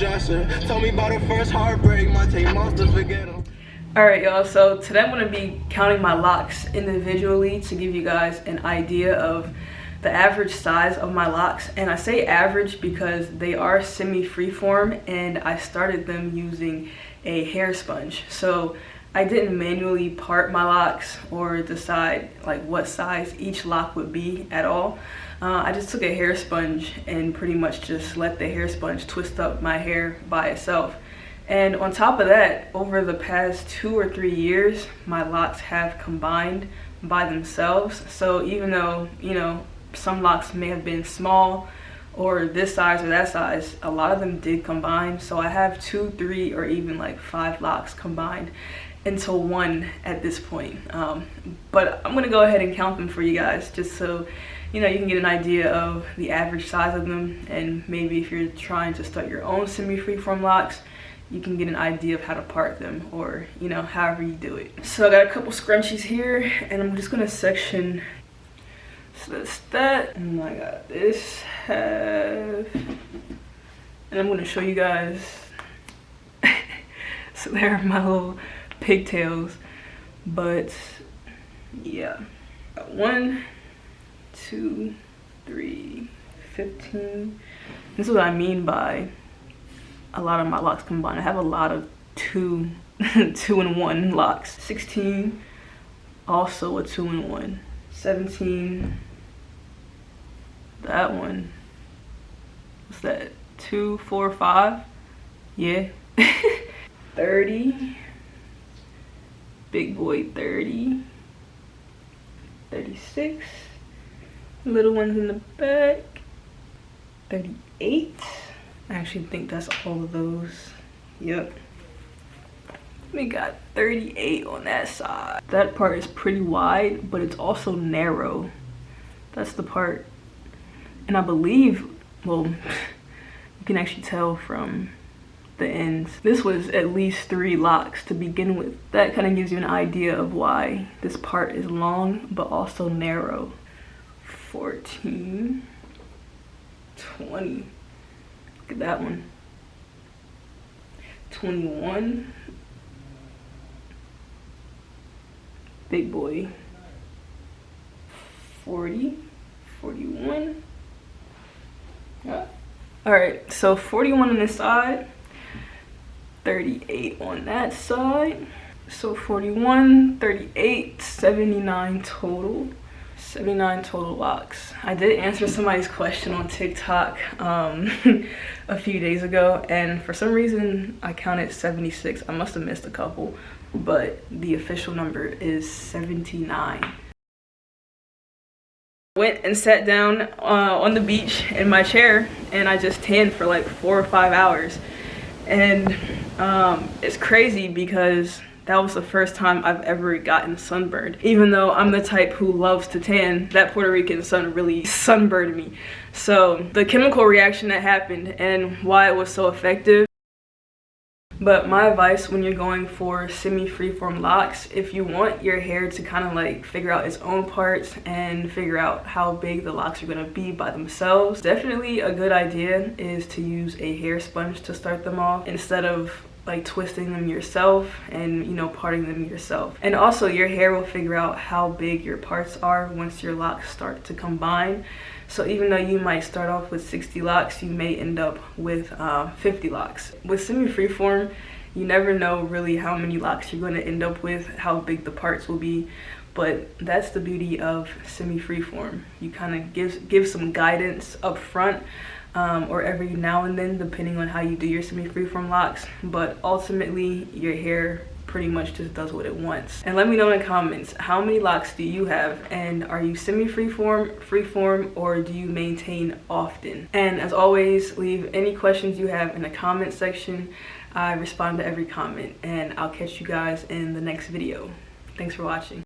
dresser. Told me about her first heartbreak, might take months to forget him. Alright y'all, so today I'm going to be counting my locks individually to give you guys an idea of the average size of my locks. And I say average because they are semi-freeform and I started them using a hair sponge. So I didn't manually part my locks or decide like what size each lock would be at all. I just took a hair sponge and pretty much just let the hair sponge twist up my hair by itself. And on top of that, over the past 2 or 3 years, my locks have combined by themselves. So even though, you know, some locks may have been small or this size or that size, a lot of them did combine. So I have 2, 3, or even like 5 locks combined into one at this point. But I'm gonna go ahead and count them for you guys just so you know you can get an idea of the average size of them, and maybe if you're trying to start your own semi-freeform locks, you can get an idea of how to part them, or you know, however you do it. So I got a couple scrunchies here and I'm just gonna section. So that's that, and I got this half, and I'm gonna show you guys. So there are my little pigtails, but yeah, got 1, 2, 3, 15. This is what I mean by a lot of my locks combined. I have a lot of 2-in-1 locks. 16, also a 2-in-1. 17, that one, what's that, 2, 4, 5, yeah. 30, big boy 30, 36, little ones in the back, 38, I actually think that's all of those, yep. We got 38 on that side. That part is pretty wide, but it's also narrow. That's the part. And I believe, well, you can actually tell from the ends. This was at least 3 locks to begin with. That kind of gives you an idea of why this part is long, but also narrow. 14, 20, look at that one. 21, big boy. 40, 41. Yeah. All right, so 41 on this side, 38 on that side. So 41, 38, 79 total. 79 total locks. I did answer somebody's question on TikTok a few days ago, and for some reason I counted 76. I must have missed a couple, but the official number is 79. Went and sat down on the beach in my chair and I just tanned for like 4 or 5 hours, and it's crazy because that was the first time I've ever gotten sunburned. Even though I'm the type who loves to tan, that Puerto Rican sun really sunburned me. So the chemical reaction that happened and why it was so effective. But my advice when you're going for semi-freeform locks, if you want your hair to kind of like figure out its own parts and figure out how big the locks are going to be by themselves, definitely a good idea is to use a hair sponge to start them off instead of like twisting them yourself and, you know, parting them yourself. And also your hair will figure out how big your parts are once your locks start to combine. So even though you might start off with 60 locks, you may end up with 50 locks. With semi-freeform, you never know really how many locks you're going to end up with, how big the parts will be. But that's the beauty of semi-freeform. You kind of give some guidance up front, or every now and then, depending on how you do your semi-freeform locks. But ultimately, your hair pretty much just does what it wants. And let me know in the comments, how many locks do you have? And are you semi-freeform, freeform, or do you maintain often? And as always, leave any questions you have in the comment section. I respond to every comment, and I'll catch you guys in the next video. Thanks for watching.